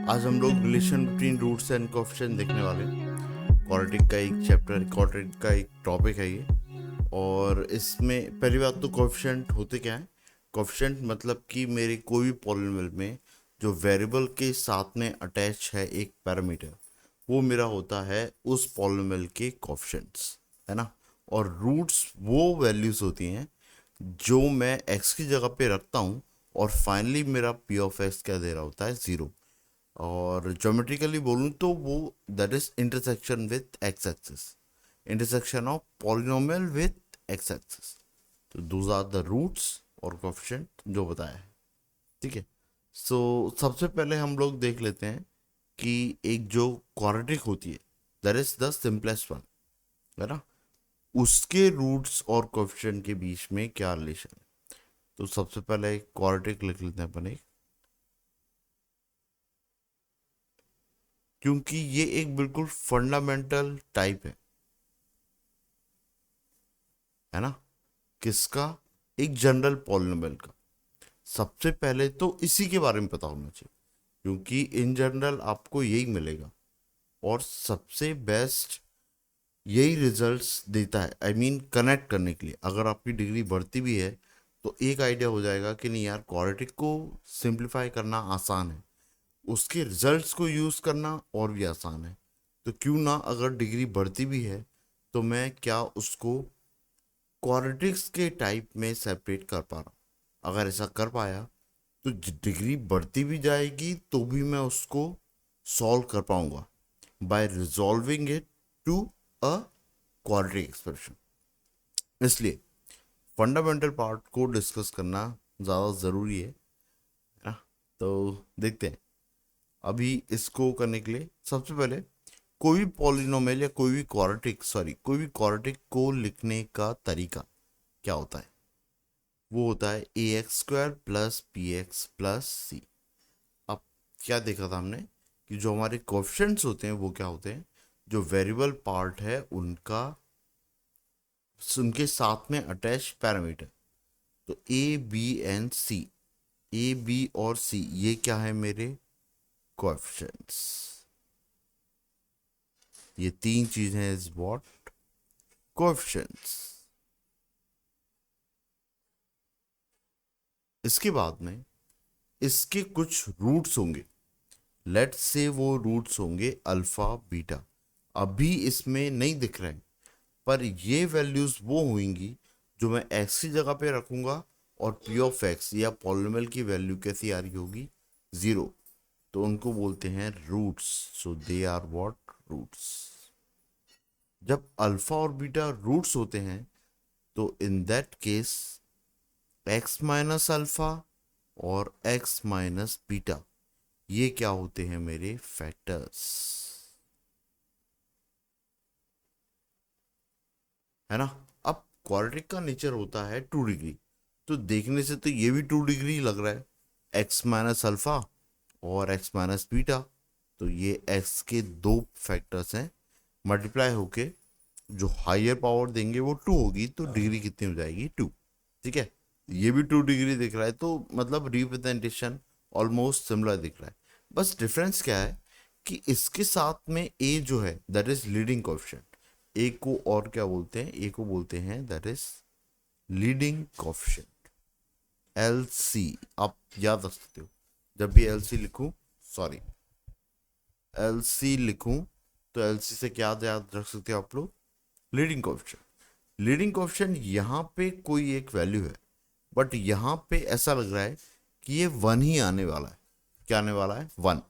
आज हम लोग relation between roots and coefficient देखने वाले हैं। क्वाड्रेटिक का एक चैप्टर, क्वाड्रेटिक का एक टॉपिक है ये। और इसमें पहली बात तो कोएफिशिएंट होते क्या है। कोएफिशिएंट मतलब कि मेरे कोई भी पॉलिनोमियल में जो वेरिएबल के साथ में अटैच है एक पैरामीटर, वो मेरा होता है उस पॉलिनोमियल के कोएफिशिएंट्स, है ना। और रूट्स वो वैल्यूज होती हैं जो मैं एक्स की जगह पे रखता हूँ, और फाइनली मेरा पी ऑफ एक्स क्या दे रहा होता है, ज़ीरो। और ज्योमेट्रिकली बोलूँ तो वो that is intersection with x axis, intersection of polynomial with x axis. तो दोज आर द रूट्स और कोएफिशिएंट जो बताया है, ठीक है। सो सबसे पहले हम लोग देख लेते हैं कि एक जो क्वाड्रेटिक होती है that is the simplest one, है ना। उसके रूट्स और कोएफिशिएंट के बीच में क्या रिलेशन है। तो सबसे पहले क्वाड्रेटिक लिख लेते हैं अपन एक, क्योंकि ये एक बिल्कुल फंडामेंटल टाइप है ना, किसका, एक जनरल पॉलिनोमियल का। सबसे पहले तो इसी के बारे में पता होना चाहिए, क्योंकि इन जनरल आपको यही मिलेगा और सबसे बेस्ट यही रिजल्ट्स देता है। आई मीन कनेक्ट करने के लिए अगर आपकी डिग्री बढ़ती भी है तो एक आइडिया हो जाएगा कि नहीं यार, क्वाड्रेटिक को सिंप्लीफाई करना आसान है, उसके रिजल्ट्स को यूज़ करना और भी आसान है। तो क्यों ना, अगर डिग्री बढ़ती भी है तो मैं क्या उसको क्वाड्रेटिक्स के टाइप में सेपरेट कर पा रहा हूँ। अगर ऐसा कर पाया तो डिग्री बढ़ती भी जाएगी तो भी मैं उसको सॉल्व कर पाऊंगा by resolving it to a quadratic expression. इसलिए फंडामेंटल पार्ट को डिस्कस करना ज़्यादा ज़रूरी है ना। तो देखते हैं। अभी इसको करने के लिए सबसे पहले कोई भी पॉलिनोमियल या कोई भी क्वाड्रेटिक को लिखने का तरीका क्या होता है। वो होता है A X square plus B X plus C. अब क्या देखा था हमने कि जो हमारे कोएफिशिएंट्स होते हैं वो क्या होते हैं, जो वेरिएबल पार्ट है उनका, उनके साथ में अटैच पैरामीटर। तो a b and c, a b और सी ये क्या है, मेरे कोएफिशिएंट्स। ये तीन चीजें इज व्हाट, कोएफिशिएंट्स। इसके बाद में इसके कुछ रूट्स होंगे। लेट्स से वो रूट्स होंगे अल्फा बीटा, अभी इसमें नहीं दिख रहे हैं, पर ये वैल्यूज वो होंगी जो मैं एक्स की जगह पे रखूंगा, और पी ऑफ एक्स या पॉलिनोमियल की वैल्यू कैसी आ रही होगी, जीरो। तो उनको बोलते हैं roots. So they are what, roots. जब अल्फा और बीटा रूट्स होते हैं तो in that case x minus alpha और एक्स माइनस बीटा ये क्या होते हैं, मेरे फैक्टर्स, है ना। अब क्वाड्रेटिक का नेचर होता है 2 डिग्री, तो देखने से तो ये भी 2 डिग्री लग रहा है, एक्स माइनस अल्फा और एक्स माइनस बीटा। तो ये एक्स के दो फैक्टर्स हैं, मल्टीप्लाई होके जो हायर पावर देंगे वो 2 होगी, तो डिग्री कितनी हो जाएगी, 2। ठीक है, ये भी 2 डिग्री दिख रहा है, तो मतलब रिप्रेजेंटेशन ऑलमोस्ट सिमिलर दिख रहा है। बस डिफरेंस क्या है कि इसके साथ में ए जो है that is leading coefficient. A को और क्या बोलते हैं, ए को बोलते हैं that is leading coefficient, L C. आप याद रख सकते हो, जब भी एल सी लिखूं, सॉरी एल सी लिखूं, तो एल सी से क्या याद रख सकते हो आप लोग, लीडिंग कोएफिशिएंट। लीडिंग कोएफिशिएंट यहाँ पे कोई एक वैल्यू है, बट यहाँ पे ऐसा लग रहा है कि ये 1 ही आने वाला है। क्या आने वाला है, 1।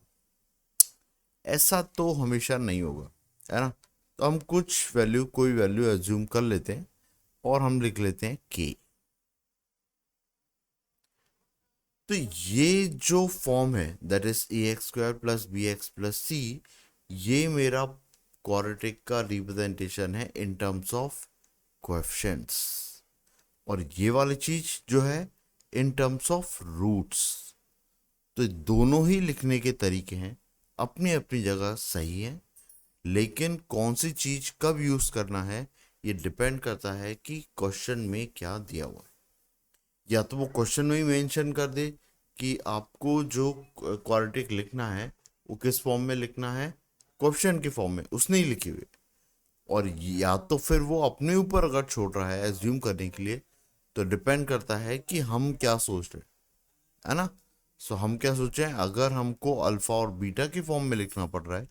ऐसा तो हमेशा नहीं होगा, है ना। तो हम कुछ वैल्यू, कोई वैल्यू एज्यूम कर लेते हैं और हम लिख लेते हैं के। तो ये जो फॉर्म है that is A X square plus B X plus C, ये मेरा क्वाड्रेटिक का रिप्रेजेंटेशन है इन टर्म्स ऑफ कोएफिशिएंट्स। और ये वाली चीज जो है इन टर्म्स ऑफ रूट्स। तो दोनों ही लिखने के तरीके हैं, अपनी अपनी जगह सही है, लेकिन कौन सी चीज कब यूज करना है ये डिपेंड करता है कि क्वेश्चन में क्या दिया हुआ है। या तो वो क्वेश्चन में ही मेंशन कर दे कि आपको जो क्वाड्रेटिक लिखना है वो किस फॉर्म में लिखना है, क्वेश्चन के फॉर्म में उसने ही लिखी हुई। और या तो फिर वो अपने ऊपर अगर छोड़ रहा है एज्यूम करने के लिए, तो डिपेंड करता है कि हम क्या सोच रहे हैं, है ना। सो हम क्या सोचे हैं, अगर हमको अल्फा और बीटा के फॉर्म में लिखना पड़ रहा है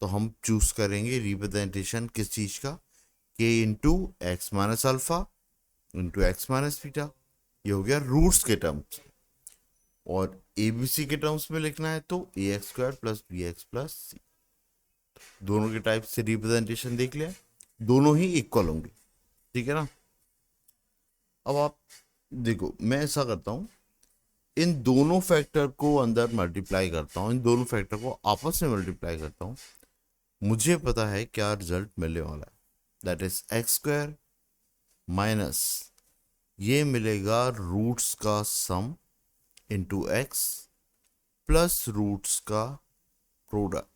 तो हम चूज करेंगे रिप्रेजेंटेशन किस चीज का, के into x minus alpha into x minus beta. ये हो गया रूट्स के टर्म्स। और एबीसी के टर्म्स में लिखना है तो A X square plus B X plus C. दोनों के टाइप से रिप्रेजेंटेशन देख लिया, दोनों ही इक्वल होंगे, ठीक है ना। अब आप देखो, मैं ऐसा करता हूं, इन दोनों फैक्टर को अंदर मल्टीप्लाई करता हूं, इन दोनों फैक्टर को आपस में मल्टीप्लाई करता हूं, मुझे पता है क्या रिजल्ट मिलने वाला है। That is x square minus, ये मिलेगा रूट्स का सम इंटू एक्स प्लस रूट्स का प्रोडक्ट,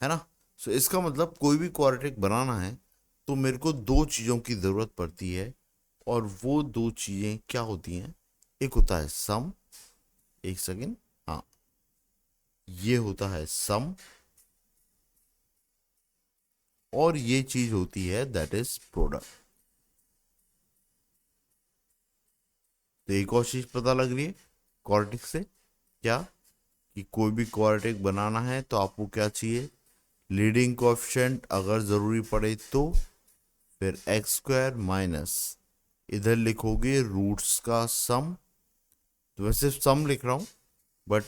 है ना। सो इसका मतलब कोई भी क्वाड्रेटिक बनाना है तो मेरे को दो चीज़ों की ज़रूरत पड़ती है, और वो दो चीज़ें क्या होती हैं, एक होता है सम, एक सेकेंड, हाँ, ये होता है सम, और ये चीज होती है दैट इज प्रोडक्ट। तो एक और चीज पता लग रही है क्वाड्रेटिक से, क्या, कि कोई भी क्वाड्रेटिक बनाना है तो आपको क्या चाहिए, लीडिंग कोएफिशिएंट अगर ज़रूरी पड़े तो, फिर एक्स स्क्वायर माइनस, इधर लिखोगे रूट्स का सम। तो मैं सिर्फ सम लिख रहा हूँ, but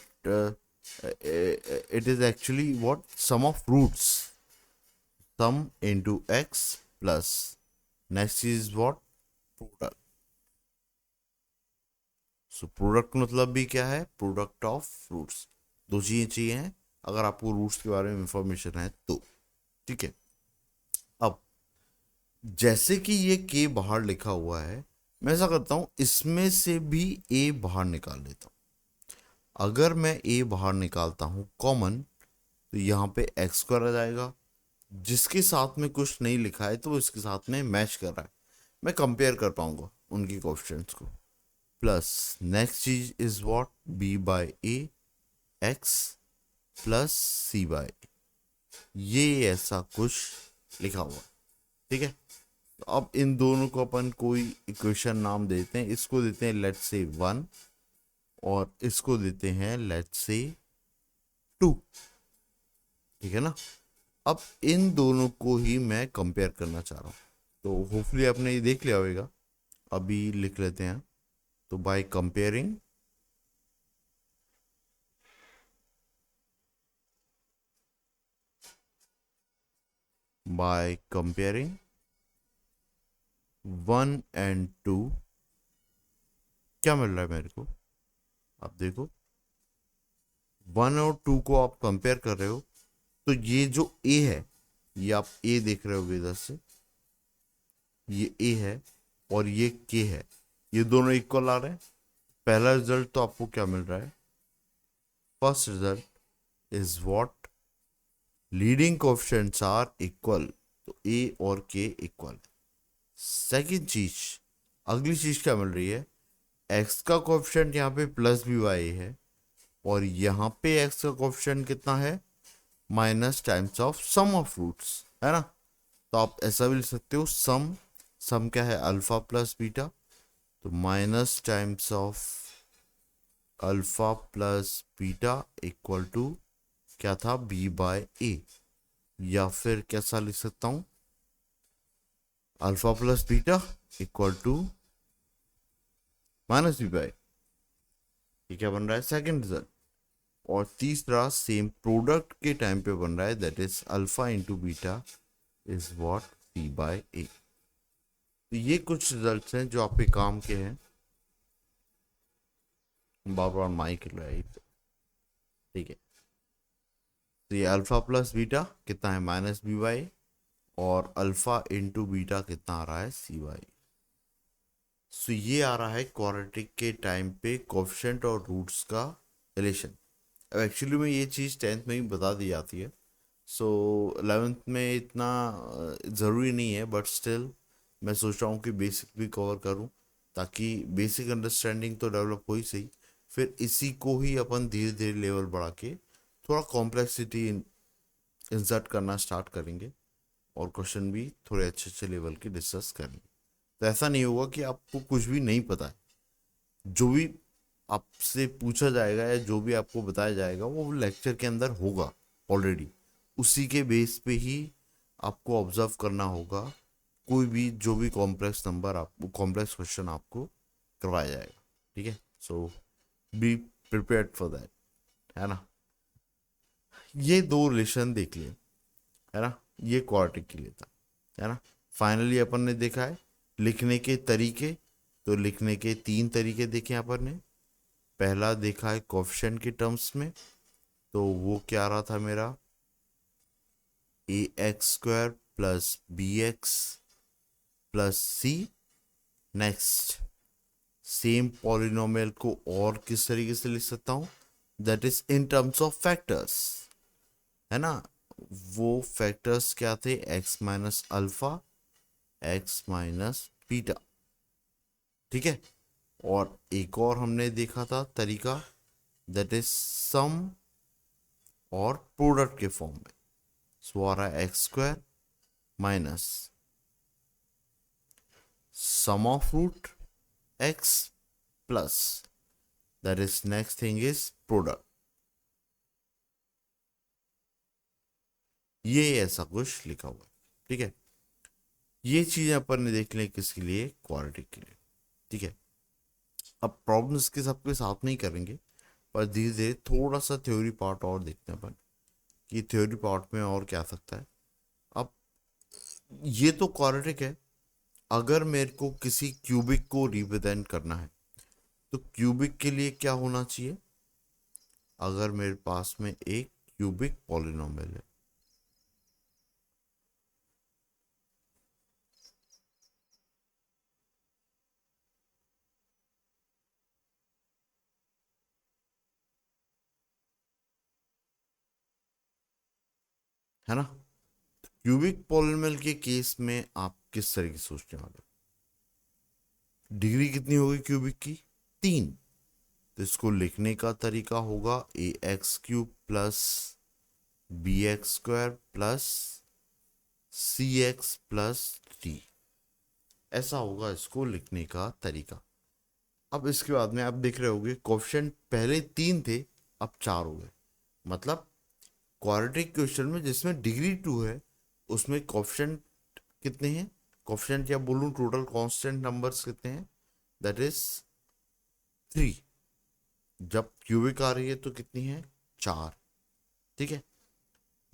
it is actually what, sum of roots, sum into x plus, next is what, product. So product मतलब भी क्या है, प्रोडक्ट ऑफ रूट्स। दो चीजें चाहिए हैं अगर आपको रूट्स के बारे में इंफॉर्मेशन है तो, ठीक है। अब जैसे कि ये के बाहर लिखा हुआ है, मैं ऐसा करता हूं इसमें से भी ए बाहर निकाल लेता हूं। अगर मैं ए बाहर निकालता हूं कॉमन, तो यहाँ पे एक्स स्क्वायर आ जाएगा, जिसके साथ में कुछ नहीं लिखा है तो इसके साथ में मैच कर रहा है, मैं कंपेयर कर पाऊंगा उनकी कोएफिशिएंट्स को। प्लस नेक्स्ट चीज is what, b by a x plus c by, ये ऐसा कुछ लिखा हुआ, ठीक है। तो अब इन दोनों को अपन कोई इक्वेशन नाम देते हैं, इसको देते हैं लेट्स से 1, और इसको देते हैं लेट्स से 2, ठीक है ना। अब इन दोनों को ही मैं कंपेयर करना चाह रहा हूँ, तो होपफुली आपने ये देख लिया होगा। अभी लिख लेते हैं, तो by comparing, by comparing 1 and 2, क्या मिल रहा है मेरे को, आप देखो 1 और 2 को आप कंपेयर कर रहे हो, तो ये जो ए है, ये आप ए देख रहे होगे इधर से, ये ए है और ये के है, ये दोनों इक्वल आ रहे हैं। पहला रिजल्ट तो आपको क्या मिल रहा है, first result is what, leading coefficients are equal, तो ए और के इक्वल। सेकंड चीज, अगली चीज क्या मिल रही है, एक्स का कोएफिशिएंट यहाँ पे प्लस बी वाई है, और यहाँ पे एक्स का कोएफिशिएंट कितना है, minus times of sum of roots, है ना। तो आप ऐसा भी लिख सकते हो, सम, सम क्या है, अल्फा प्लस बीटा, तो minus times of alpha plus beta equal to क्या था, बी बाय ए। या फिर कैसा लिख सकता हूं, alpha plus beta equal to minus b by, ये क्या बन रहा है, सेकंड रिजल्ट। और तीसरा सेम प्रोडक्ट के टाइम पे बन रहा है, that is alpha into beta is what, C by A. तो ये कुछ रिजल्ट्स हैं जो आप पे काम के हैं, बार बार माइक राइट, ठीक है। तो ये अल्फा प्लस बीटा कितना है, माइनस बी वाई, और अल्फा इंटू बीटा कितना आ रहा है, सी वाई। सो ये आ रहा है क्वाड्रेटिक के टाइम पे कोफिशिएंट और रूट्स का रिलेशन। अब एक्चुअली में ये चीज़ टेंथ में ही बता दी जाती है, सो 11th में इतना ज़रूरी नहीं है, बट स्टिल मैं सोच रहा हूँ कि बेसिक भी कवर करूँ, ताकि बेसिक अंडरस्टैंडिंग तो डेवलप हो ही सही, फिर इसी को ही अपन धीरे धीरे लेवल बढ़ा के थोड़ा कॉम्प्लेक्सिटी इंसर्ट करना स्टार्ट करेंगे और क्वेश्चन भी थोड़े अच्छे अच्छे लेवल के डिस्कस करेंगे। तो ऐसा नहीं होगा कि आपको कुछ भी नहीं पता है। जो भी आपसे पूछा जाएगा या जो भी आपको बताया जाएगा वो लेक्चर के अंदर होगा ऑलरेडी, उसी के बेस पे ही आपको ऑब्जर्व करना होगा। कोई भी जो भी कॉम्प्लेक्स नंबर आपको कॉम्प्लेक्स क्वेश्चन आपको करवाया जाएगा, ठीक है। सो बी प्रिपेयर्ड फॉर दैट, है ना। ये दो रिलेशन देख लिए, है ना, ये क्वाड्रेटिक के लिए था, है ना। फाइनली अपन ने देखा है लिखने के तरीके। तो लिखने के तीन तरीके देखे अपन ने। पहला देखा है कोफिशिएंट के टर्म्स में, तो वो क्या रहा था मेरा, A X square plus B X plus C. Next, same polynomial को और किस तरीके से लिख सकता हूं, that is in terms of factors, है ना। वो फैक्टर्स क्या थे, X minus alpha, x minus beta, ठीक है। और एक और हमने देखा था तरीका, दैट इज सम और प्रोडक्ट के फॉर्म में। सो आ रहा है x square minus sum of root x plus, that is next thing is product. ये ऐसा कुछ लिखा हुआ है, ठीक है। ये चीजें अपन ने देख ली किसके लिए, क्वाड्रेटिक के लिए, ठीक है। अब प्रॉब्लम्स के सबके साथ नहीं करेंगे, पर धीरे धीरे थोड़ा सा थ्योरी पार्ट और देखते हैं अपन कि थ्योरी पार्ट में और क्या सकता है। अब ये तो क्वाड्रेटिक है। अगर मेरे को किसी क्यूबिक को रिप्रेजेंट करना है तो क्यूबिक के लिए क्या होना चाहिए, अगर मेरे पास में एक क्यूबिक पॉलिनोमियल है ना। क्यूबिक पॉलिनोमियल के केस में आप किस तरीके से सोचने वाले हो, डिग्री कितनी होगी क्यूबिक की, 3। तो इसको लिखने का तरीका होगा A X cube plus B X square plus C X plus D, ऐसा होगा इसको लिखने का तरीका। अब इसके बाद में आप देख रहे होगे कोफिशिएंट पहले 3 थे, अब 4 हो गए। मतलब क्वाड्रेटिक क्वेश्चन में जिसमें डिग्री 2 है उसमें कोफिशिएंट कितने हैं, कोफिशिएंट या बोलूं टोटल कांस्टेंट नंबर्स कितने हैं, दैट इज 3। जब क्यूबिक आ रही है तो कितनी है, 4, ठीक है।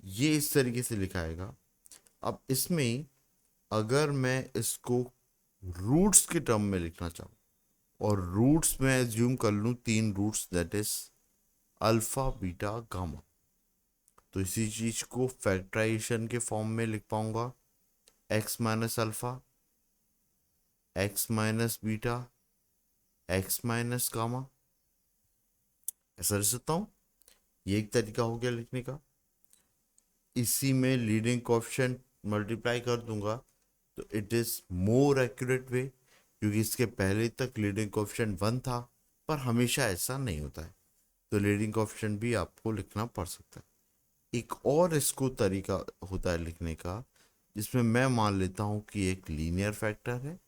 ये इस तरीके से लिखाएगा। अब इसमें अगर मैं इसको रूट्स के टर्म में लिखना चाहूँ और रूट्स में एज्यूम कर लूँ 3 roots, that is alpha beta gamma, तो इसी चीज को फैक्टराइजेशन के फॉर्म में लिख पाऊंगा, x minus alpha, x minus beta, x minus gamma, ऐसा लिख सकता हूँ। ये एक तरीका हो गया लिखने का। इसी में लीडिंग कोएफिशिएंट मल्टीप्लाई कर दूंगा तो इट इज मोर एक्यूरेट वे, क्योंकि इसके पहले तक लीडिंग कोएफिशिएंट 1 था, पर हमेशा ऐसा नहीं होता है, तो लीडिंग कोएफिशिएंट भी आपको लिखना पड़ सकता है। एक और इसको तरीका होता है लिखने का, जिसमें मैं मान लेता हूं कि एक लीनियर फैक्टर है,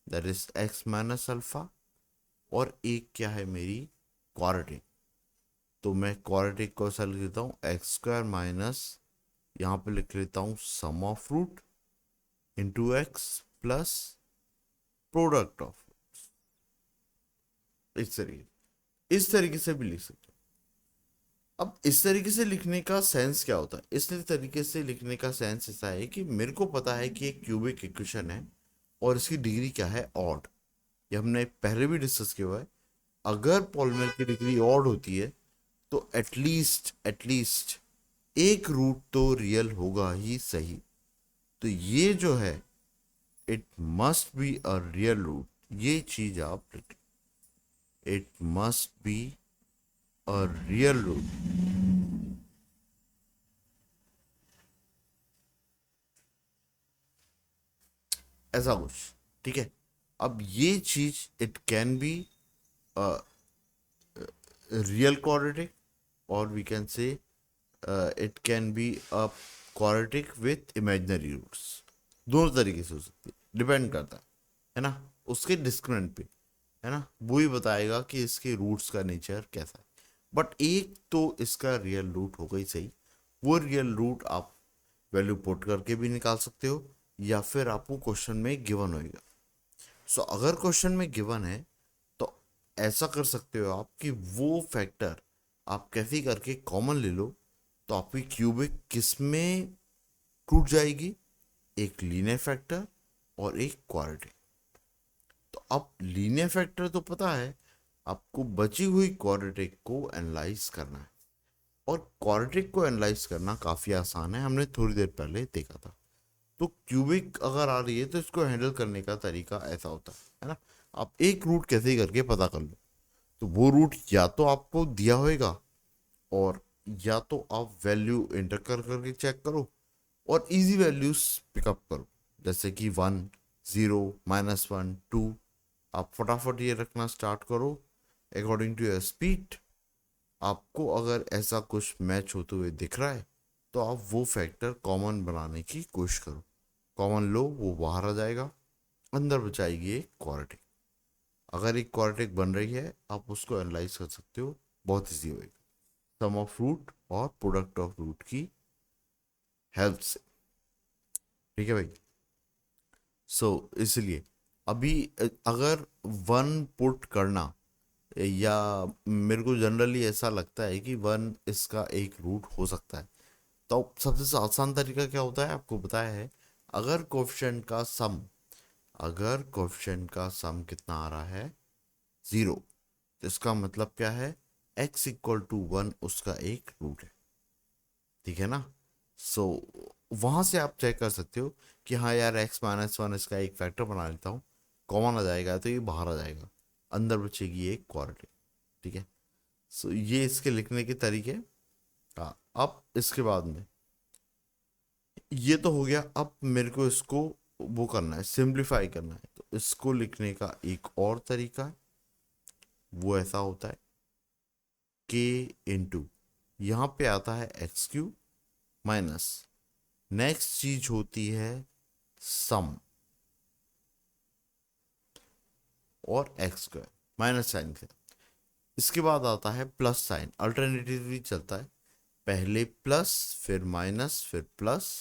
that is x minus alpha, और एक क्या है मेरी, क्वाड्रेटिक। तो मैं क्वाड्रेटिक को ऐसा लिख देता हूँ एक्स स्क्वायर माइनस, यहाँ पे लिख लेता हूँ sum of root into x plus product of, इस तरीके से भी लिख सकते हैं। अब इस तरीके से लिखने का सेंस क्या होता है, इस तरीके से लिखने का सेंस ऐसा है कि मेरे को पता है कि एक क्यूबिक इक्वेशन है और इसकी डिग्री क्या है, ऑड। ये हमने पहले भी डिस्कस किया हुआ है। अगर पॉलिनोमियल की डिग्री ऑड होती है तो एटलीस्ट एक रूट तो रियल होगा ही सही। तो ये जो है, it must be a real root, ये चीज आप लिख, it must be a real root, ऐसा कुछ, ठीक है। अब ये चीज it can be real quadratic और we can say it can be a quadratic with imaginary roots, दोनों तरीके से हो सकती है, डिपेंड करता है ना, उसके डिस्क्रिमिनेंट पे, है ना, वो ही बताएगा कि इसके रूट्स का नेचर कैसा है। बट एक तो इसका रियल रूट होगा ही सही, वो रियल रूट आप वैल्यू पुट करके भी निकाल सकते हो, या फिर आपको क्वेश्चन में गिवन होएगा। सो अगर क्वेश्चन में गिवन है तो ऐसा कर सकते हो आप कि वो फैक्टर आप कैसे करके कॉमन ले लो, तो आपकी क्यूबिक किस में टूट जाएगी, एक लीनियर फैक्टर और एक क्वाड्रेटिक। तो अब लीनियर फैक्टर तो पता है, आपको बची हुई क्वाड्रेटिक को एनालाइज करना है, और क्वाड्रेटिक को एनालाइज करना काफ़ी आसान है, हमने थोड़ी देर पहले देखा था। तो क्यूबिक अगर आ रही है तो इसको हैंडल करने का तरीका ऐसा होता है ना, आप एक रूट कैसे करके पता कर लो, तो वो रूट या तो आपको दिया होएगा, और या तो आप वैल्यू इंटर कर करके चेक करो और इजी वैल्यूज पिकअप करो, जैसे कि 1 0 -1 2, आप फटाफट ये रखना स्टार्ट करो अकॉर्डिंग टू योर स्पीड। आपको अगर ऐसा कुछ मैच होते हुए दिख रहा है तो आप वो फैक्टर कॉमन बनाने की कोशिश करो, कॉमन लो, वो बाहर आ जाएगा, अंदर बचाएगी एक क्वाड्रेटिक। अगर एक क्वाड्रेटिक बन रही है आप उसको एनालाइज कर सकते हो, बहुत ईजी होएगा सम ऑफ रूट और प्रोडक्ट ऑफ रूट की हेल्प से। ठीक है भाई। इसलिए अभी अगर वन पुट करना, या मेरे को जनरली ऐसा लगता है कि वन इसका एक रूट हो सकता है, तो सबसे आसान तरीका क्या होता है आपको बताया है, अगर कोफिशिएंट का सम, अगर कोफिशिएंट का सम कितना आ रहा है 0, तो इसका मतलब क्या है, x = 1 उसका एक रूट है। ठीक है ना। सो वहां से आप चेक कर सकते हो कि हाँ यार x - 1 इसका एक फैक्टर बना लेता हूँ, कॉमन आ जाएगा तो ये बाहर आ जाएगा, अंदर बचेगी एक क्वाड्रेटिक। ठीक है। ये इसके लिखने के तरीके। हाँ, अब इसके बाद में ये तो हो गया, अब मेरे को इसको वो करना है, सिंप्लीफाई करना है, तो इसको लिखने का एक और तरीका है, वो ऐसा होता है k यहाँ पे आता है x³ माइनस, नेक्स्ट चीज होती है सम और x² माइनस साइन से, इसके बाद आता है प्लस साइन, अल्टरनेटिवली चलता है, पहले प्लस फिर माइनस फिर प्लस,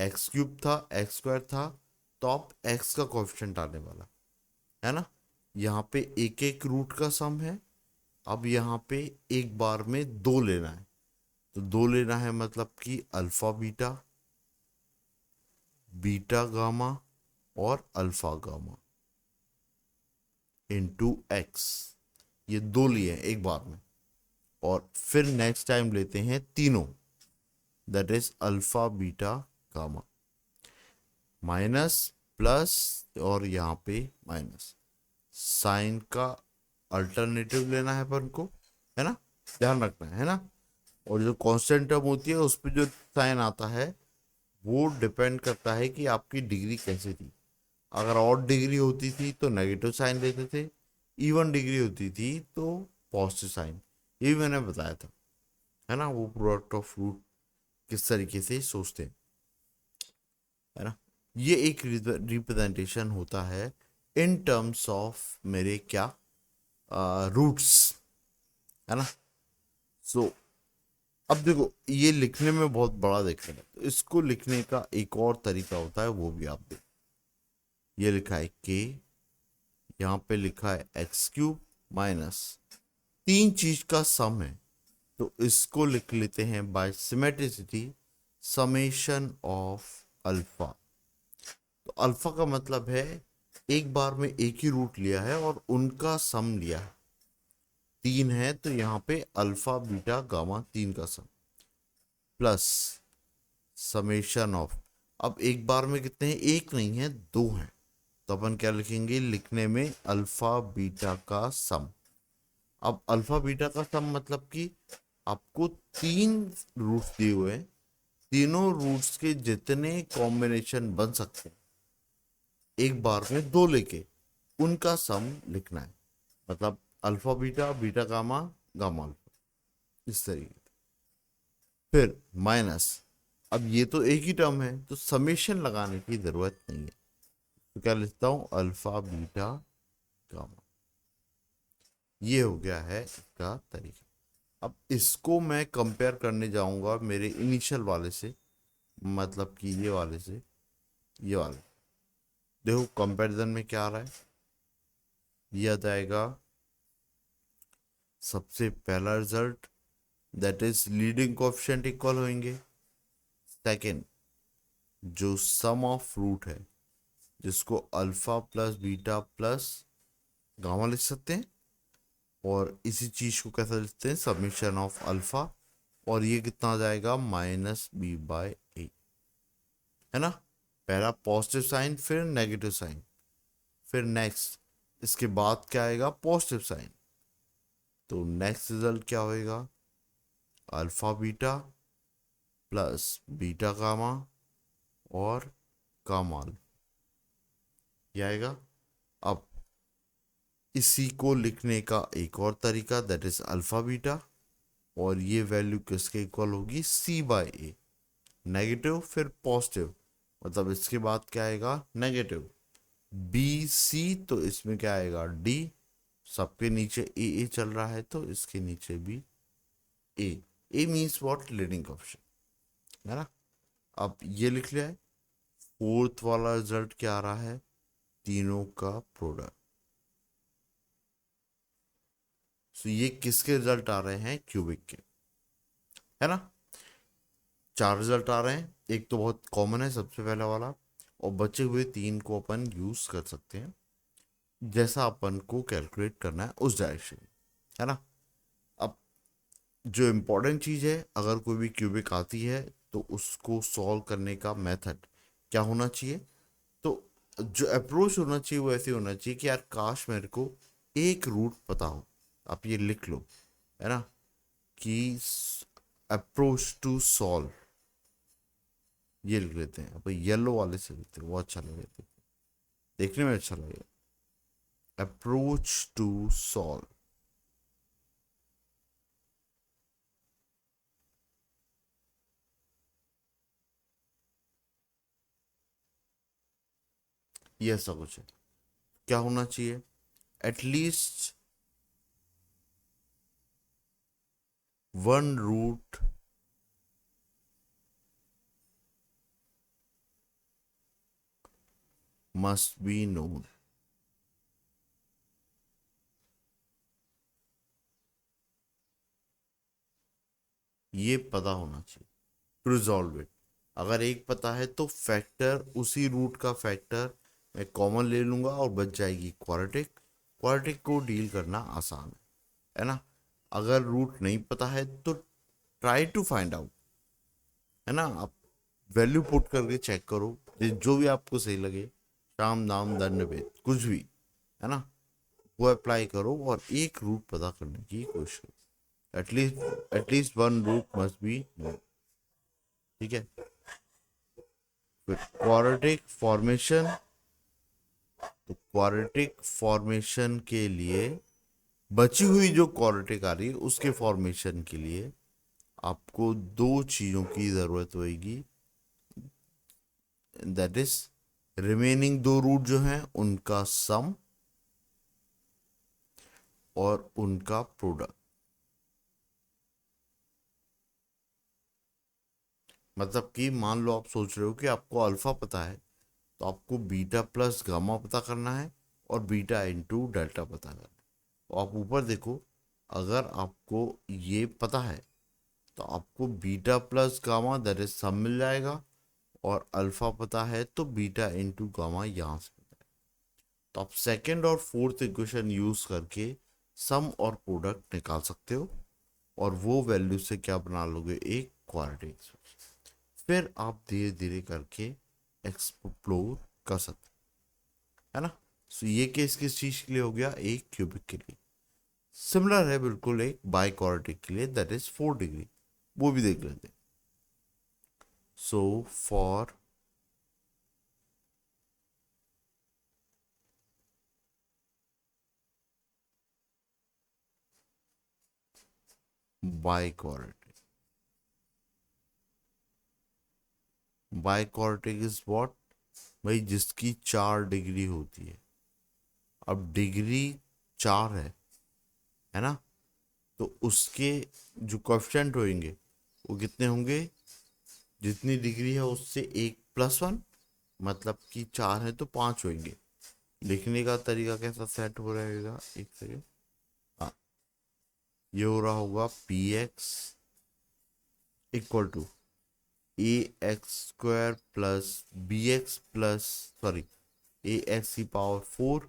x³ था x² था, तो अब x का कोएफिशिएंट आने वाला है ना, यहाँ पे एक एक रूट का सम है। अब यहाँ पे एक बार में दो लेना है, तो दो लेना है मतलब कि अल्फा बीटा, बीटा गामा और अल्फा गामा इंटू एक्स, ये दो लिए हैं एक बार में, और फिर नेक्स्ट टाइम लेते हैं तीनों, that is alpha beta gamma, minus plus, और यहाँ पे माइनस, साइन का अल्टरनेटिव लेना है अपन को, है ना, ध्यान रखना है ना। और जो कांस्टेंट टर्म होती है उस पर जो साइन आता है वो डिपेंड करता है कि आपकी डिग्री कैसी थी, अगर ऑड डिग्री होती थी तो नेगेटिव साइन लेते थे, इवन डिग्री होती थी तो पॉजिटिव साइन, ये भी मैंने बताया था, है ना, वो प्रोडक्ट ऑफ रूट किस तरीके से सोचते हैं, है ना। ये एक रिप्रेजेंटेशन होता है इन टर्म्स ऑफ मेरे क्या रूट्स, है ना। सो अब देखो ये लिखने में बहुत बड़ा दिक्कत है, तो इसको लिखने का एक और तरीका होता है, वो भी आप देखो, ये लिखा है k, यहाँ पे लिखा है x³ माइनस, तीन चीज का सम है, तो इसको लिख लेते हैं by symmetricity summation of alpha. तो अल्फा का मतलब है एक बार में एक ही रूट लिया है और उनका सम लिया है, तीन है तो यहाँ पे अल्फा बीटा गामा तीन का सम प्लस समेशन ऑफ, अब एक बार में कितने हैं, एक नहीं है दो हैं, तो अपन क्या लिखेंगे, लिखने में अल्फा बीटा का सम। अब अल्फा बीटा का सम मतलब कि आपको तीन रूट्स दिए हुए हैं, तीनों रूट्स के जितने कॉम्बिनेशन बन सकते हैं एक बार में दो लेके उनका सम लिखना है, मतलब alpha beta beta gamma gamma alpha, इस तरीके। फिर माइनस, अब ये तो एक ही टर्म है तो समेशन लगाने की जरूरत नहीं है, तो क्या लिखता हूं, अल्फा बीटा गामा। ये हो गया है इसका तरीका। अब इसको मैं कंपेयर करने जाऊंगा मेरे इनिशियल वाले से, मतलब कि ये वाले से, ये वाले। देखो कंपैरिजन में क्या आ रहा है, ये आ जाएगा सबसे पहला result, that is leading coefficient equal होंगे। सेकंड, जो सम ऑफ रूट है, जिसको alpha plus beta plus gamma लिख सकते हैं, और इसी चीज को कैसे लिखते हैं, समेशन ऑफ अल्फा, और ये कितना आ जाएगा, माइनस बी बाय ए, है ना। पहला पॉजिटिव साइन फिर नेगेटिव साइन, फिर नेक्स्ट इसके बाद क्या आएगा, पॉजिटिव साइन। तो नेक्स्ट रिजल्ट क्या होएगा, alpha beta plus beta gamma और गामा, ये आएगा। अब इसी को लिखने का एक और तरीका, दैट इज अल्फा बीटा, और ये वैल्यू किसके इक्वल होगी, सी बाय ए। नेगेटिव फिर पॉजिटिव, मतलब इसके बाद क्या आएगा, नेगेटिव। बी सी, तो इसमें क्या आएगा, डी। सबके नीचे ए चल रहा है तो इसके नीचे भी ए। ए मीन्स व्हाट, लीडिंग कोएफिशिएंट, है ना। अब ये लिख लिया है। फोर्थ वाला रिजल्ट क्या आ रहा है, तीनों का प्रोडक्ट। सो ये किसके रिजल्ट आ रहे हैं, क्यूबिक के, है ना। चार रिजल्ट आ रहे हैं, एक तो बहुत कॉमन है सबसे पहला वाला, और बचे हुए तीन को अपन यूज कर सकते हैं जैसा अपन को कैलकुलेट करना है उस डायरेक्शन में, है ना। अब जो इम्पोर्टेंट चीज़ है, अगर कोई भी क्यूबिक आती है तो उसको सॉल्व करने का मेथड क्या होना चाहिए, तो जो अप्रोच होना चाहिए वो ऐसे होना चाहिए कि यार काश मेरे को एक रूट पता हो। आप ये लिख लो, है ना, कि अप्रोच टू सॉल्व, ये लिख लेते हैं। अब येलो वाले से लिखते हैं, वो अच्छा लगेगा, देखने में अच्छा लगेगा। अप्रोच टू सॉल्व, ये ऐसा कुछ है। क्या होना चाहिए, at least one root must be known. ये पता होना चाहिए टू रिजॉल्व इट। अगर एक पता है तो फैक्टर, उसी रूट का फैक्टर मैं कॉमन ले लूंगा और बच जाएगी क्वाड्रेटिक। क्वाड्रेटिक को डील करना आसान है ना। अगर रूट नहीं पता है तो ट्राई टू फाइंड आउट, है ना। आप वैल्यू पुट करके चेक करो, जो भी आपको सही लगे, शाम दाम दंड भेद कुछ भी, है ना, वो अप्लाई करो और एक रूट पता करने की कोशिश करो। At least one root must be, ठीक है। फिर क्वाड्रेटिक फॉर्मेशन, तो क्वाड्रेटिक फॉर्मेशन के लिए, बची हुई जो क्वाड्रेटिक आ रही है उसके फॉर्मेशन के लिए आपको दो चीजों की जरूरत होगी, दैट इज रिमेनिंग दो रूट जो हैं उनका सम और उनका प्रोडक्ट। मतलब कि मान लो आप सोच रहे हो कि आपको अल्फा पता है, तो आपको बीटा प्लस गामा पता करना है और बीटा इंटू डेल्टा पता करना है। तो आप ऊपर देखो, अगर आपको ये पता है तो आपको beta plus gamma that is sum मिल जाएगा, और अल्फा पता है तो बीटा इंटू गामा यहाँ से पता है। तो आप सेकेंड और फोर्थ इक्वेशन यूज करके सम और प्रोडक्ट निकाल सकते हो, और वो वैल्यू से क्या बना लोगे, एक क्वाड्रेटिक। फिर आप धीरे धीरे करके एक्सप्लोर कर सकते, है ना। सो ये केस किस चीज के लिए हो गया, एक क्यूबिक के लिए। सिमिलर है बिल्कुल एक बाइक्वाड्रेटिक के लिए, दैट इज 4 डिग्री, वो भी देख लेते हैं। So for biquadratic, by quadratic is what, भाई जिसकी 4 डिग्री होती है। अब डिग्री 4 है ना, तो उसके जो कोएफिशिएंट होंगे वो कितने होंगे, जितनी डिग्री है उससे 1+1, मतलब कि 4 है तो 5 होंगे। लिखने का तरीका कैसा सेट हो रहेगा, एक सेकेंड। हाँ, ये हो रहा होगा px equal to ax² plus bx plus, sorry, ax⁴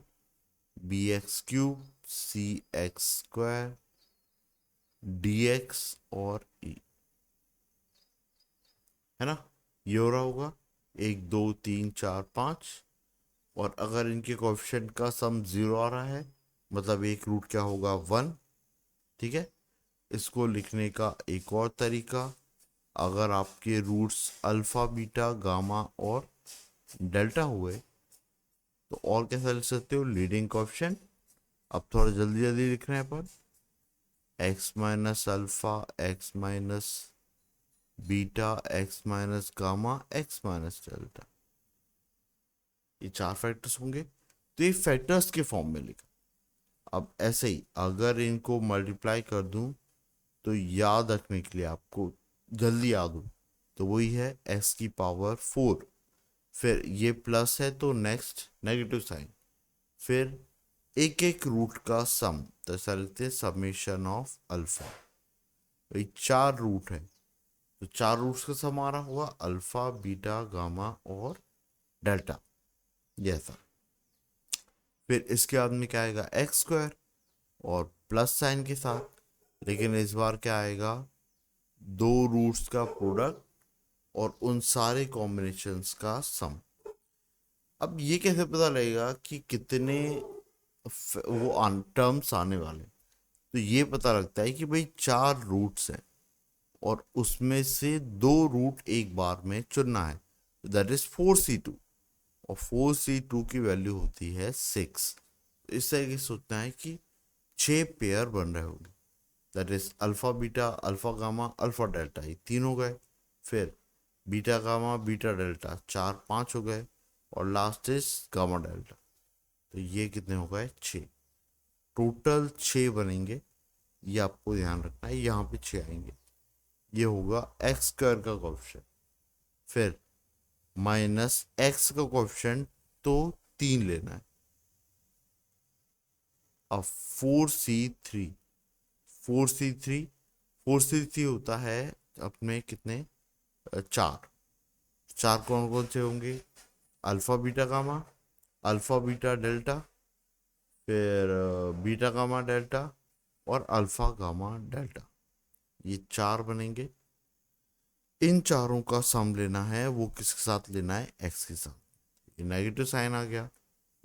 bx³ cx² dx और e, है ना। ये हो रहा होगा 1 2 3 4 5। और अगर इनके कोएफिशिएंट का सम 0 आ रहा है, मतलब एक रूट क्या होगा 1। ठीक है, इसको लिखने का एक और तरीका, अगर आपके रूट्स अल्फा बीटा गामा और डेल्टा हुए तो और कैसा लिख सकते हो, लीडिंग कोएफिशिएंट। अब थोड़ा जल्दी जल्दी लिख रहे हैं अपन, x minus alpha, x minus beta, x minus gamma, x minus delta. ये 4 फैक्टर्स होंगे, तो ये फैक्टर्स के फॉर्म में लिखा। अब ऐसे ही अगर इनको मल्टीप्लाई कर दूं तो याद रखने के लिए आपको, जल्दी याद हो, तो वही है x⁴। फिर ये प्लस है तो नेक्स्ट नेगेटिव साइन, फिर एक एक रूट का सम, तो ऐसा लिखते हैं समेशन ऑफ अल्फा। ये 4 रूट है, तो 4 रूट्स का सम आ रहा होगा अल्फा बीटा गामा और डेल्टा, ये ऐसा। फिर इसके बाद में क्या आएगा x² और प्लस साइन के साथ, लेकिन इस बार क्या आएगा, 2 रूट्स का प्रोडक्ट और उन सारे कॉम्बिनेशंस का सम। अब ये कैसे पता लगेगा कि कितने वो टर्म्स आने वाले, तो ये पता लगता है कि भाई 4 रूट्स हैं और उसमें से 2 रूट एक बार में चुनना है, दैट इज 4c2। और 4c2 की वैल्यू होती है 6। इस तरीके से सोचना है कि 6 पेयर बन रहे होंगे, that is alpha beta, alpha gamma, alpha delta, ये 3 हो गए। फिर बीटा गामा, बीटा डेल्टा, 4 5 हो गए। और लास्ट इज गामा डेल्टा, तो ये कितने हो गए 6। टोटल 6 बनेंगे, ये आपको ध्यान रखना है, यहाँ पे 6 आएंगे। ये होगा x² का कोएफिशिएंट, फिर माइनस x का कोएफिशिएंट, तो 3 लेना है। अब 4c3, 4c3 होता है अपने कितने, 4। 4 कौन कौन से होंगे, alpha beta gamma, alpha beta delta, फिर बीटा गामा डेल्टा और अल्फा गामा डेल्टा, ये 4 बनेंगे। इन चारों का सम लेना है, वो किसके साथ लेना है, एक्स के साथ। ये नेगेटिव साइन आ गया,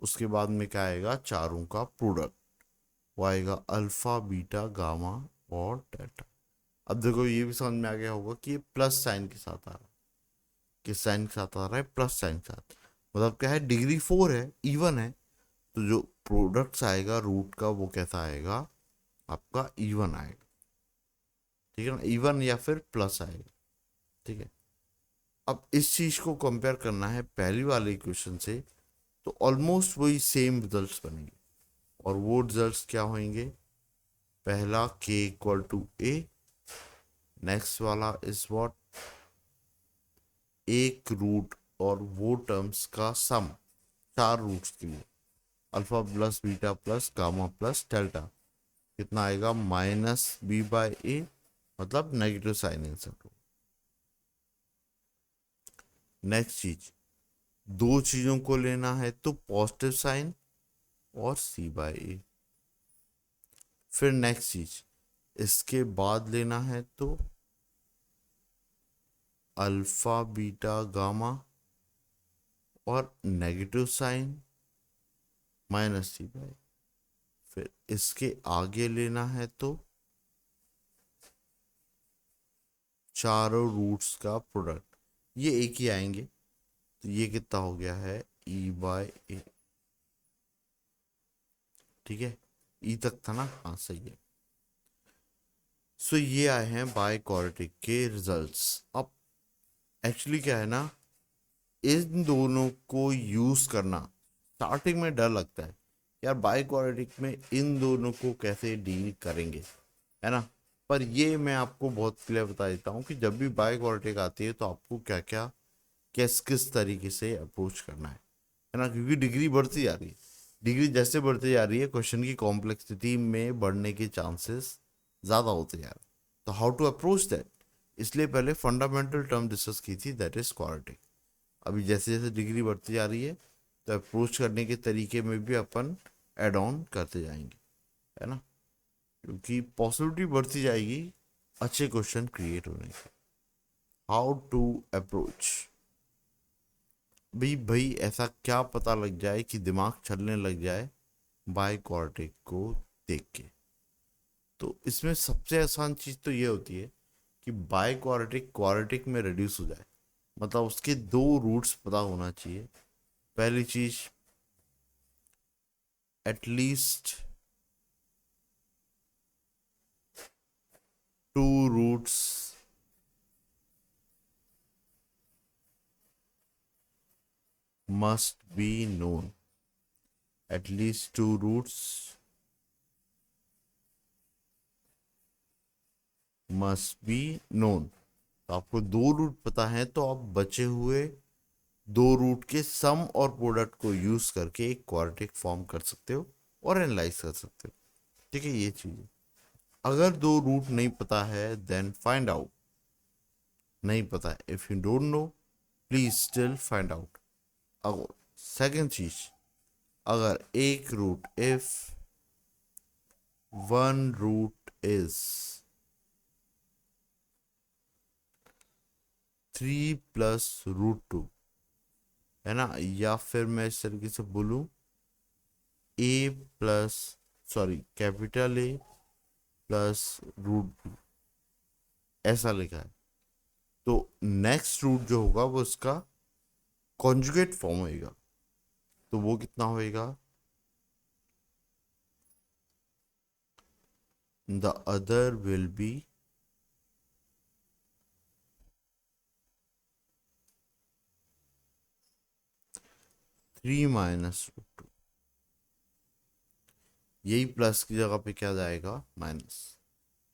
उसके बाद में क्या आएगा, चारों का प्रोडक्ट, वो आएगा अल्फा बीटा गामा और डेल्टा। अब देखो ये भी समझ में आ गया होगा कि ये प्लस साइन के साथ आ रहा है, किस साइन के साथ आ रहा है, प्लस साइन के साथ। मतलब क्या है, डिग्री 4 है, इवन है, तो जो प्रोडक्ट्स आएगा रूट का वो कैसा आएगा, आपका इवन आएगा। ठीक है ना, इवन या फिर प्लस आएगा। ठीक है, अब इस चीज को कंपेयर करना है पहली वाले इक्वेशन से, तो ऑलमोस्ट वही सेम रिजल्ट्स बनेंगे। और वो रिजल्ट्स क्या होंगे, पहला k = a, नेक्स्ट वाला इज व्हाट, एक रूट और वो टर्म्स का सम 4 रूट्स के लिए, alpha plus beta plus gamma plus delta, कितना आएगा, -b/a, मतलब नेगेटिव साइन आंसर। नेक्स्ट चीज, 2 चीजों को लेना है तो पॉजिटिव साइन और c/a। फिर नेक्स्ट चीज, इसके बाद लेना है तो अल्फा बीटा गामा और नेगेटिव साइन -c/a। फिर इसके आगे लेना है तो चारों रूट्स का प्रोडक्ट, ये एक ही आएंगे, तो ये कितना हो गया है, e/a। ठीक है, ई तक था ना, हाँ सही है। सो ये आए हैं बाय क्वाड्रेटिक के रिजल्ट्स। अब एक्चुअली क्या है ना, इन दोनों को यूज करना स्टार्टिंग में डर लगता है, यार बाय क्वाड्रेटिक में इन दोनों को कैसे डील करेंगे, है ना। पर ये मैं आपको बहुत क्लियर बता देता हूँ कि जब भी बाय क्वाड्रेटिक आती है तो आपको क्या क्या किस किस तरीके से अप्रोच करना है ना, क्योंकि डिग्री बढ़ती जा रही है। डिग्री जैसे बढ़ती जा रही है क्वेश्चन की कॉम्प्लेक्सिटी में बढ़ने के चांसेस ज़्यादा होते जा रहे हैं। तो हाउ टू अप्रोच दैट, इसलिए पहले फंडामेंटल टर्म डिस्कस की थी, दैट इज क्वाड्रेटिक। अभी जैसे जैसे डिग्री बढ़ती जा रही है तो अप्रोच करने के तरीके में भी अपन एड ऑन करते जाएंगे, है ना, क्योंकि पॉसिबिलिटी बढ़ती जाएगी अच्छे क्वेश्चन क्रिएट होने की। हाउ टू अप्रोच, भाई भाई ऐसा क्या पता लग जाए कि दिमाग चलने लग जाए बाय क्वाड्रेटिक को देख के। तो इसमें सबसे आसान चीज़ तो ये होती है कि बाय क्वाड्रेटिक क्वाड्रेटिक में रिड्यूस हो जाए, मतलब उसके दो रूट्स पता होना चाहिए। पहली चीज, at least two roots must be known, at least two roots must be known। तो आपको दो रूट पता है तो आप बचे हुए दो रूट के सम और प्रोडक्ट को यूज करके एक क्वाड्रेटिक फॉर्म कर सकते हो और एनालाइज कर सकते हो। ठीक है, ये चीज है। अगर दो रूट नहीं पता है देन फाइंड आउट, नहीं पता है, if you don't know please still find out. अगर सेकंड चीज, अगर एक रूट, इफ वन रूट इज 3 + √2, है ना, या फिर मैं इस तरीके से बोलूं ए प्लस, सॉरी कैपिटल ए +√2, ऐसा लिखा है, तो नेक्स्ट रूट जो होगा वो उसका कॉन्जुगेट फॉर्म होएगा। तो वो कितना होएगा, द अदर विल बी (3 - √2), यही प्लस की जगह पे क्या जाएगा, माइनस।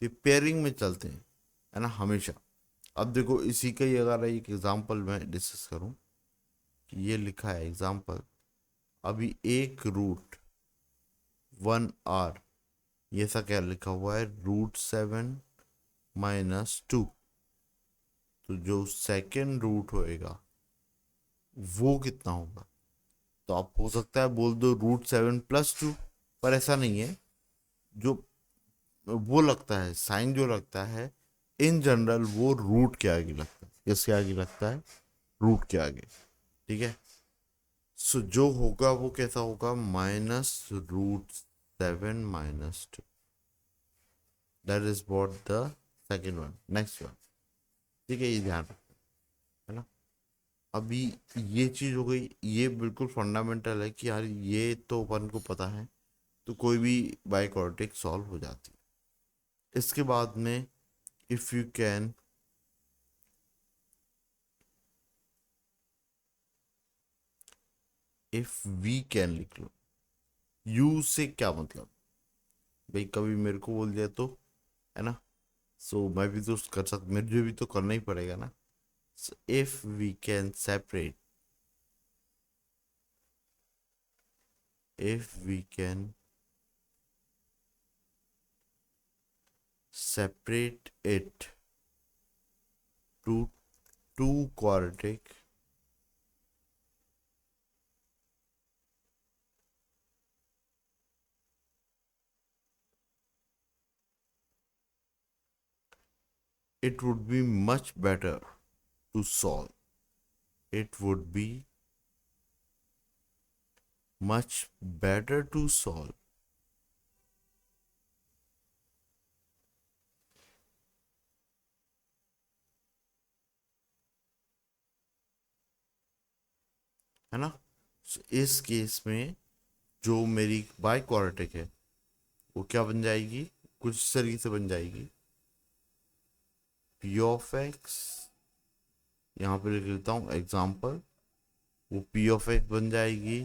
तो पेयरिंग में चलते हैं, है ना, हमेशा। अब देखो इसी का ही अगर एक एग्जांपल मैं डिस्कस करूं कि ये लिखा है एग्जांपल, अभी एक रूट 1R, ये ऐसा क्या लिखा हुआ है, √7 - 2। तो जो सेकेंड रूट होएगा वो कितना होगा, तो आप हो सकता है बोल दो √7 + 2, पर ऐसा नहीं है। जो वो लगता है साइन जो लगता है इन जनरल वो रूट के आगे लगता है, किसके आगे लगता है, रूट के आगे। ठीक है, सो जो होगा वो कैसा होगा, -√7 - 2, that is what the second one, next one. ठीक है, ये ध्यान रखो, है ना। अभी ये चीज हो गई, ये बिल्कुल फंडामेंटल है कि यार ये तो अपन को पता है, तो कोई भी बाय क्वाड्रेटिक सॉल्व हो जाती है। इसके बाद में if you can, if we can लिख लो, यू से क्या मतलब, भाई कभी मेरे को बोल दिया तो, है ना, सो मैं भी तो कर सकता, मुझे भी तो करना ही पड़ेगा ना। So if we can separate, if we can separate it to two quadratic, it would be much better to solve. It would be much better to solve. है ना। So, इस केस में जो मेरी बाय क्वाड्रेटिक है वो क्या बन जाएगी, कुछ इस तरीके से बन जाएगी, p of x, यहाँ पे लिख लेता हूँ एग्जाम्पल वो पी ऑफ एक्स बन जाएगी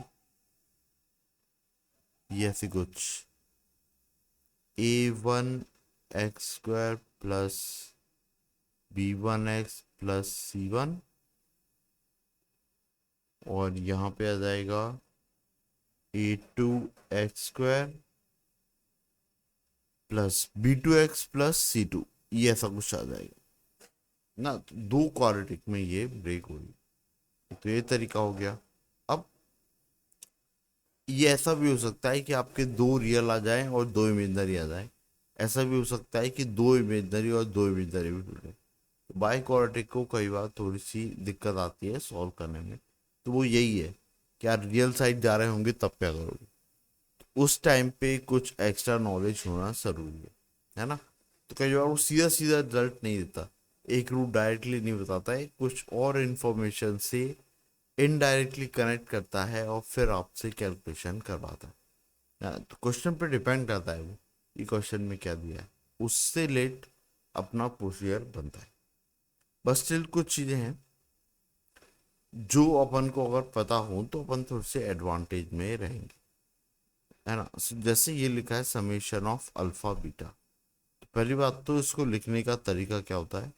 ये ऐसी कुछ a1 x² plus b1 x plus c1, और यहाँ पे आ जाएगा a2 x² plus b2 x plus c2, ये ऐसा कुछ आ जाएगा ना। तो दो क्वाड्रेटिक में ये ब्रेक होगी, तो ये तरीका हो गया। अब ये ऐसा भी हो सकता है कि आपके दो रियल आ जाएं और दो इमेजनरी आ जाएं। ऐसा भी हो सकता है कि दो इमेजनरी और दो इमेजनरी भी जुड़े। तो बाई क्वाड्रेटिक को कई बार थोड़ी सी दिक्कत आती है सॉल्व करने में, तो वो यही है कि यार रियल साइड जा रहे होंगे तब क्या करोगे। तो उस टाइम पे कुछ एक्स्ट्रा नॉलेज होना जरूरी है ना। तो कई बार वो सीधा सीधा रिजल्ट नहीं देता, एक रूट डायरेक्टली नहीं बताता है, कुछ और इन्फॉर्मेशन से इनडायरेक्टली कनेक्ट करता है और फिर आपसे कैलकुलेशन करवाता है। तो क्वेश्चन पे डिपेंड करता है वो ये क्वेश्चन में क्या दिया है, उससे लेट अपना प्रोसीजर बनता है। बस स्टिल कुछ चीजें हैं जो अपन को अगर पता हो तो अपन थोड़े से एडवांटेज में रहेंगे, है ना। जैसे ये लिखा है समेशन ऑफ अल्फा बीटा, तो पहली बात तो इसको लिखने का तरीका क्या होता है,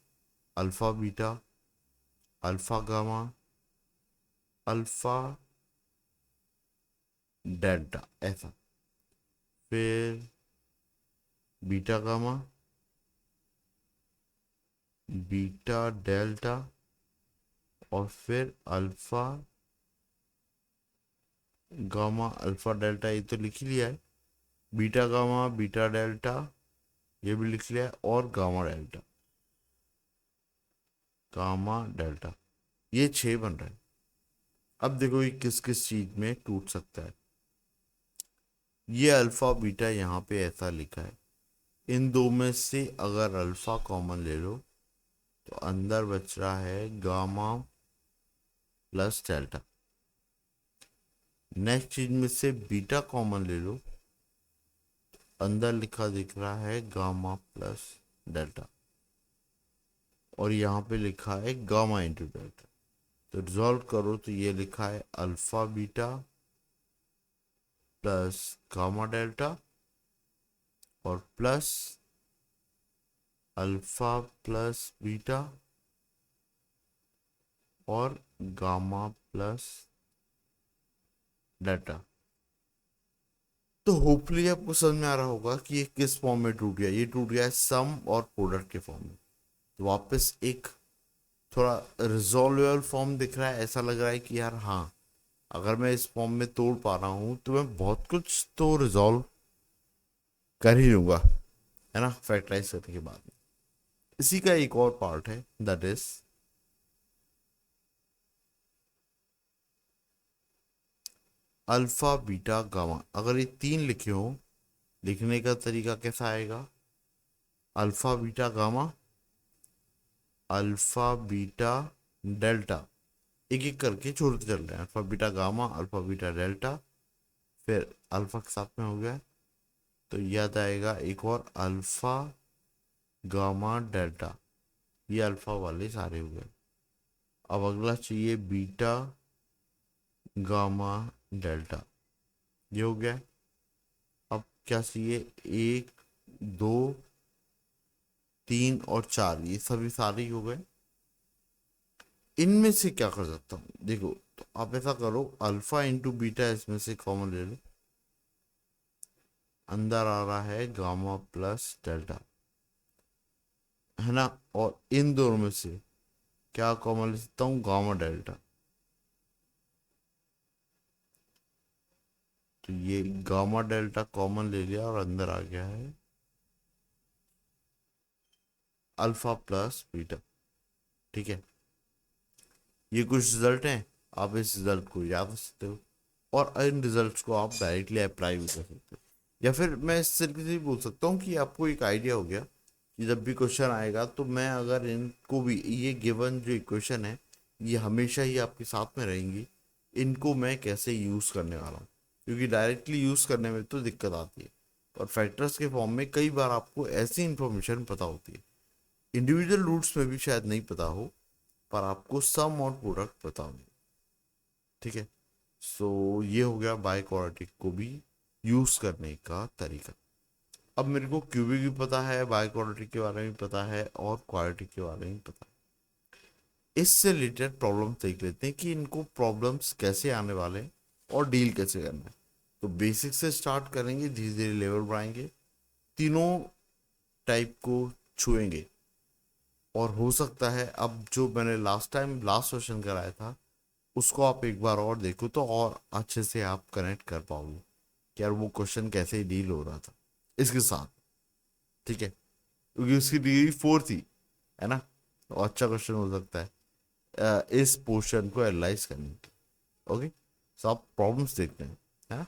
alpha beta, alpha gamma, alpha delta ऐसा, फिर बीटा गामा, बीटा डेल्टा, और फिर अल्फा गामा अल्फा डेल्टा, ये तो लिख ही लिया है। बीटा गामा बीटा डेल्टा ये भी लिख लिया है, और गामा डेल्टा, गामा डेल्टा, ये 6 बन रहे हैं। अब देखो ये किस किस चीज में टूट सकता है। ये अल्फा बीटा यहाँ पे ऐसा लिखा है, इन दो में से अगर अल्फा कॉमन ले लो तो अंदर बच रहा है गामा प्लस डेल्टा। नेक्स्ट चीज में से बीटा कॉमन ले लो, अंदर लिखा दिख रहा है गामा प्लस डेल्टा, और यहाँ पे लिखा है गामा इंटू डेल्टा। तो रिजॉल्व करो तो ये लिखा है alpha beta plus gamma delta और प्लस अल्फा प्लस बीटा और गामा प्लस डेल्टा। तो होपफुली आपको समझ में आ रहा होगा कि ये किस फॉर्म में टूट गया। ये टूट गया है सम और प्रोडक्ट के फॉर्म में। तो वापस एक थोड़ा रिजॉल्वेबल फॉर्म दिख रहा है, ऐसा लग रहा है कि यार हाँ अगर मैं इस फॉर्म में तोड़ पा रहा हूँ तो मैं बहुत कुछ तो रिजॉल्व कर ही लूंगा, है ना, फैक्टराइज करने के बाद। इसी का एक और पार्ट है that is alpha beta gamma. अगर ये तीन लिखे हो, लिखने का तरीका कैसा आएगा, alpha beta gamma, alpha beta delta, एक एक करके छोड़ते चल रहे हैं, alpha beta gamma alpha beta delta, फिर अल्फा के साथ में हो गया, तो याद आएगा एक और अल्फा गामा डेल्टा, ये अल्फा वाले सारे हुए। अब अगला चाहिए बीटा गामा डेल्टा, ये हो गया। अब क्या चाहिए, 1 2 3 और 4, ये सभी सारे ही हो गए। इनमें से क्या कर सकता हूँ, देखो तो आप ऐसा करो अल्फा इंटू बीटा इसमें से कॉमन ले लो, अंदर आ रहा है गामा प्लस डेल्टा, है ना। और इन दोनों में से क्या कॉमन ले सकता हूँ, गामा डेल्टा। तो ये गामा डेल्टा कॉमन ले लिया और अंदर आ गया है अल्फा प्लस बीटा। ठीक है, ये कुछ रिजल्ट हैं, आप इस रिजल्ट को याद रख सकते हो और इन रिजल्ट्स को आप डायरेक्टली अप्लाई भी कर सकते हो। या फिर मैं इस तरीके से भी बोल सकता हूँ कि आपको एक आइडिया हो गया कि जब भी क्वेश्चन आएगा तो मैं अगर इनको भी, ये गिवन जो इक्वेशन है ये हमेशा ही आपके साथ में रहेंगी, इनको मैं कैसे यूज़ करने वाला हूँ, क्योंकि डायरेक्टली यूज़ करने में तो दिक्कत आती है और फैक्टर्स के फॉर्म में कई बार आपको ऐसी इंफॉर्मेशन पता होती है, इंडिविजुअल रूट्स में भी शायद नहीं पता हो, पर आपको सम और प्रोडक्ट पता होंगे। ठीक है। सो ये हो गया बाय क्वाड्रेटिक को भी यूज करने का तरीका। अब मेरे को क्यूबिक भी पता है, बाय क्वाड्रेटिक के बारे में भी पता है, और क्वाड्रेटिक के बारे में भी पता है। इससे रिलेटेड प्रॉब्लम देख लेते हैं कि इनको प्रॉब्लम्स कैसे आने वाले हैं और डील कैसे करना है। तो बेसिक से स्टार्ट करेंगे, धीरे धीरे लेवल बढ़ाएंगे, तीनों टाइप को छुएंगे। और हो सकता है अब जो मैंने लास्ट टाइम लास्ट क्वेश्चन कराया था उसको आप एक बार और देखो तो और अच्छे से आप कनेक्ट कर पाओगे कि यार वो क्वेश्चन कैसे डील हो रहा था इसके साथ। ठीक है, क्योंकि उसकी डिग्री 4 थी, है ना। तो अच्छा क्वेश्चन हो सकता है इस पोर्शन को एनालाइज करने की। ओके, सो आप प्रॉब्लम्स देखते हैं, है ना।